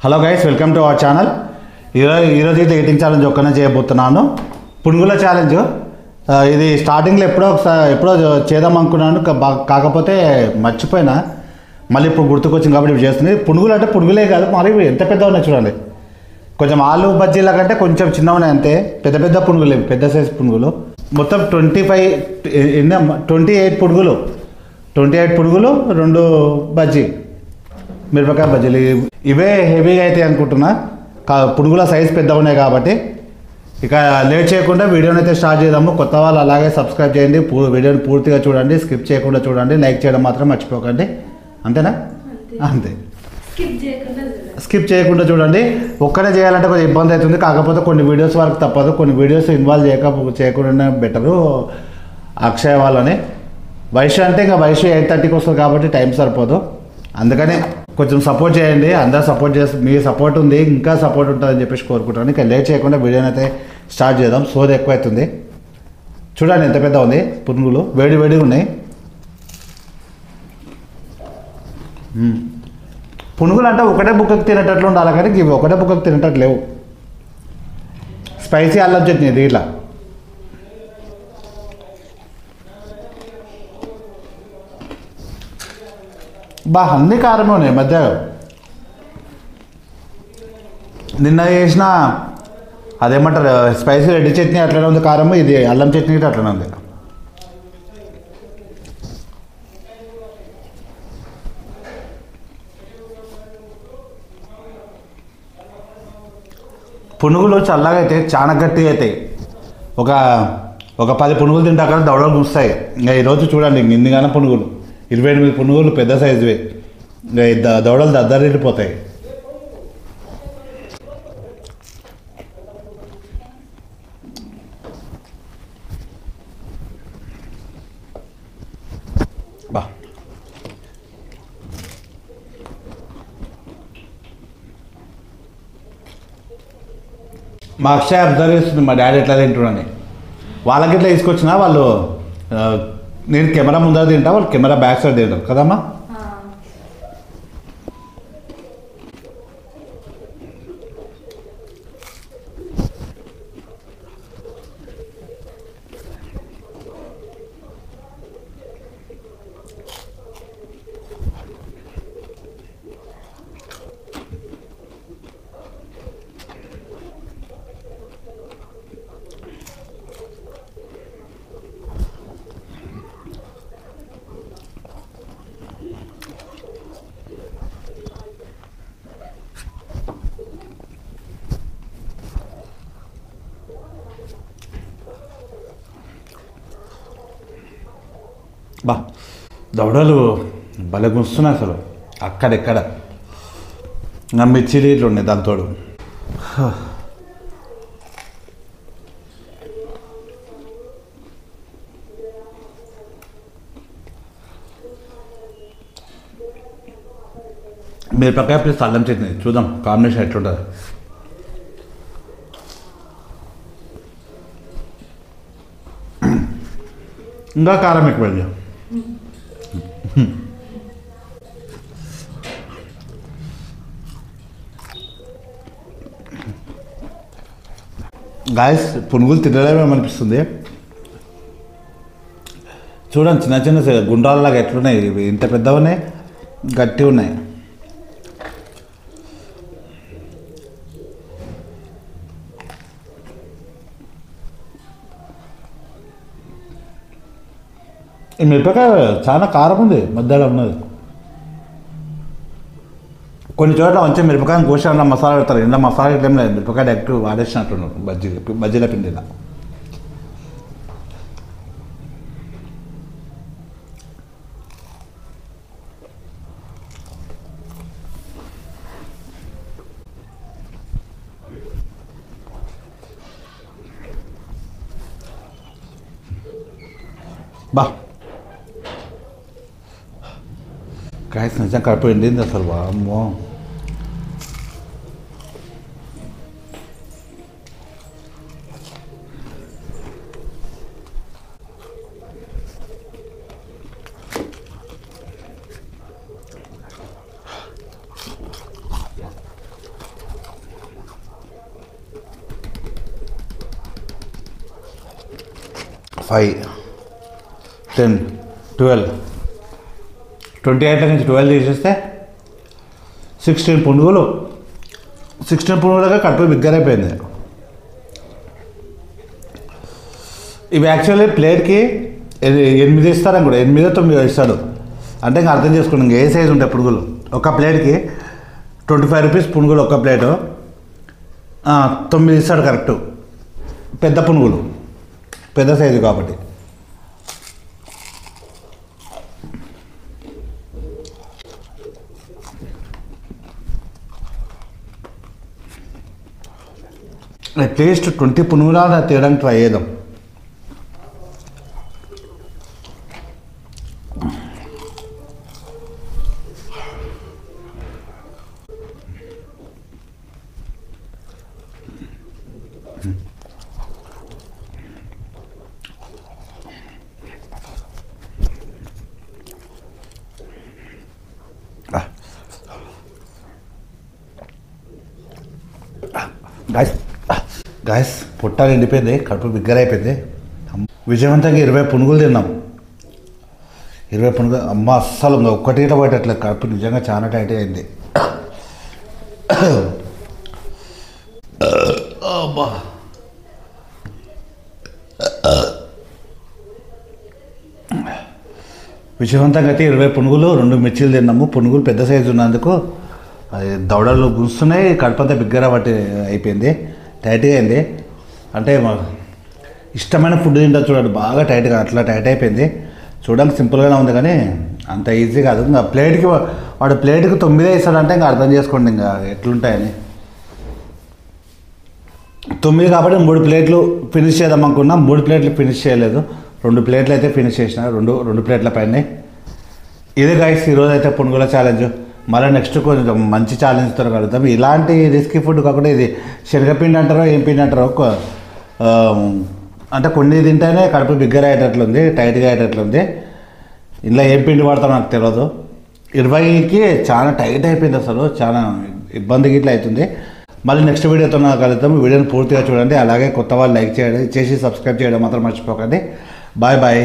Hello guys, welcome to our channel. ఈరోజు అయితే eating challenge ఒక్కనే చేయబోతున్నాను. పునుగుల ఛాలెంజ్. ఇది స్టార్టింగ్లో ఎప్పుడో చేద్దాం అనుకున్నాను, కాకపోతే మర్చిపోయినా. మళ్ళీ ఇప్పుడు గుర్తుకొచ్చింది కాబట్టి ఇప్పుడు చేస్తుంది. పునుగులు అంటే పునుగులే కాదు, మరి ఎంత పెద్ద ఉన్నాయి చూడండి. కొంచెం ఆలు బజ్జీల కంటే కొంచెం చిన్న ఉన్నాయి అంతే. పెద్ద పెద్ద పునుగులు, పెద్ద సైజు పునుగులు. మొత్తం 28 పునుగులు, 28 పునుగులు, 2 బజ్జీ, మిరపకాయ బజ్జీలు. ఇవే హెవీగా అయితే అనుకుంటున్నా. పునుగుల సైజ్ పెద్దగా ఉన్నాయి కాబట్టి ఇక లేట్ చేయకుండా వీడియోని అయితే స్టార్ట్ చేద్దాము. కొత్త వాళ్ళు అలాగే సబ్స్క్రైబ్ చేయండి, వీడియోని పూర్తిగా చూడండి, స్కిప్ చేయకుండా చూడండి, లైక్ చేయడం మాత్రం మర్చిపోకండి. అంతేనా? అంతే. స్కిప్ చేయకుండా చూడండి. ఒక్కడే చేయాలంటే కొంచెం ఇబ్బంది అవుతుంది, కాకపోతే కొన్ని వీడియోస్ వరకు తప్పదు. కొన్ని వీడియోస్ ఇన్వాల్వ్ చేయకుండా బెటరు. అక్షయ్ వాళ్ళని వైశ్య అంటే ఇంకా వైశ్య 8:30కి వస్తుంది కాబట్టి టైం సరిపోదు. అందుకని కొంచెం సపోర్ట్ చేయండి. అందరూ సపోర్ట్ చేసి, మీ సపోర్ట్ ఉంది, ఇంకా సపోర్ట్ ఉంటుందని చెప్పేసి కోరుకుంటాను. ఇంకా లేట్ చేయకుండా వీడియోని అయితే స్టార్ట్ చేద్దాం. సోది ఎక్కువ అవుతుంది. చూడండి ఎంత పెద్ద ఉంది పునుగులు, వేడి వేడిగా ఉన్నాయి. పునుగులు అంటే ఒకటే బుక్కకు తినేటట్లు ఉండాలి, కానీ ఇవి ఒకటే బుక్కకు తినేటట్లు లేవు. స్పైసీ అల్లం చట్నీ ఇది ఇట్లా. అన్ని కారమే ఉన్నాయి మధ్య. నిన్న చేసిన అదేమంటారు స్పైసీ రెడ్డి చట్నీ అట్లనే ఉంది కారము, ఇది అల్లం చట్నీ అట్లనే ఉంది. పునుగులు చల్లగా అయితే చాలా గట్టిగా అవుతాయి. ఒక 10 పునుగులు తింటాక దవడలు గుస్తాయి. ఇంకా ఈరోజు చూడండి ఇన్నిగానే పునుగులు, 28 పునుగులు పెద్ద సైజువే. దవడలు దద్దరిల్లిపోతాయి. మా అక్షయ్ అబ్జర్వ్ చేస్తుంది మా డాడీ ఎట్లా తింటున్నాను. వాళ్ళకి ఇట్లా తీసుకొచ్చినా వాళ్ళు, నేను కెమెరా ముందర తింటా, వాళ్ళు కెమెరా బ్యాక్ సైడ్ తింటారు కదమ్మా. దవడలు భలే గుస్తున్నాయి అసలు అక్కడెక్కడ. ఇంకా మిర్చి రేట్లు ఉన్నాయి దాంతో. మిరపకాయ ప్లస్ అల్లం చట్నీ చూద్దాం కాంబినేషన్ ఎట్లుంటుంది. ఇంకా కారం ఎక్కువ వెళ్ళి. గాయస్, పునుగులు తినలేమనిపిస్తుంది. చూడండి చిన్న చిన్న గుండ్రాలలాగా ఎట్లున్నాయి. ఇంత పెద్దగా ఉన్నాయి, గట్టి ఉన్నాయి. ఈ మిరపకాయ చాలా కారం ఉంది, మధ్యలో ఉన్నది. కొన్ని చోట్ల మంచిగా మిరపకాయని కోసి అన్న మసాలా పెడతారు. ఇంట్లో మసాలా ఏం లేదు, మిరపకాయ డైరెక్ట్ వాడేసినట్టున్నారు బజ్జీల పిండిలా. గాయస్ నిజంగా కడుపు ఎండింది అసలు. అమ్మో, 5, 10, 12, 28 నుంచి 12 తీసేస్తే 16 పునుగులు. 16 పునుగులుగా కడుపు బిగ్గరైపోయింది. ఇవి యాక్చువల్లీ ప్లేట్కి 8 ఇస్తారని కూడా, 8 9 ఇస్తాడు. అంటే ఇంకా అర్థం చేసుకోండి, ఇంకా ఏ సైజు ఉంటాయి పునుగులు. ఒక ప్లేట్కి 25 రూపీస్ పునుగులు, ఒక ప్లేటు 9 ఇస్తాడు కరెక్ట్. పెద్ద పునుగులు, పెద్ద సైజు కాబట్టి. అట్లీస్ట్ 20 పునుగులా తీయడానికి ట్రై చేద్దాం. గాయస్ పొట్టాలు ఎండిపోయింది, కడుపు బిగ్గరైపోయింది. విజయవంతంగా 20 పునుగులు తిన్నాం. 20 పునుగులు అమ్మ అస్సలు ఇంకా ఒక్కటి పోయేటట్లేదు. కడుపు నిజంగా చాలా టైట్ అయింది. అబ్బా విజయవంతంగా అయితే 20 పునుగులు, 2 మిర్చీలు తిన్నాము. పునుగులు పెద్ద సైజు ఉన్నందుకు దవడలు గుస్తున్నాయి, కడుపంతా బిగ్గర పట్టి అయిపోయింది, టైట్గా అయింది. అంటే ఇష్టమైన ఫుడ్ తింటా చూడండి, బాగా టైట్గా అట్లా టైట్ అయిపోయింది. చూడడానికి సింపుల్గానే ఉంది కానీ అంత ఈజీ కాదు. ఇంకా ప్లేట్కి వాడు ప్లేట్కి 9 ఇస్తాడంటే ఇంకా అర్థం చేసుకోండి ఇంకా ఎట్లుంటాయని. 9 కాబట్టి 3 ప్లేట్లు ఫినిష్ చేద్దాం అనుకున్నా. 3 ప్లేట్లు ఫినిష్ చేయలేదు, 2 ప్లేట్లు అయితే ఫినిష్ చేసిన. 2 ప్లేట్ల పైన. ఇదే గైస్ ఈరోజు అయితే పునుగుల ఛాలెంజ్. మళ్ళీ నెక్స్ట్ కొంచెం మంచి ఛాలెంజ్తో కలుగుతాం. ఇలాంటి రిస్కీ ఫుడ్ కాకుండా ఇది శనగపిండి అంటారో ఏం పిండి అంటారో, అంటే కొన్ని తింటేనే కడుపు బిగ్గర అయ్యేటట్లుంది, టైట్గా అయ్యేటట్లుంది. ఇలా ఏం పిండి వాడతాం నాకు తెలియదు. 20కి చాలా టైట్ అయిపోయింది, అసలు చాలా ఇబ్బందికి ఇట్లా అవుతుంది. మళ్ళీ నెక్స్ట్ వీడియోతో కలుద్దాం. వీడియోని పూర్తిగా చూడండి. అలాగే కొత్త వాళ్ళు లైక్ చేసి సబ్స్క్రైబ్ చేయడం మాత్రం మర్చిపోకండి. Bye bye.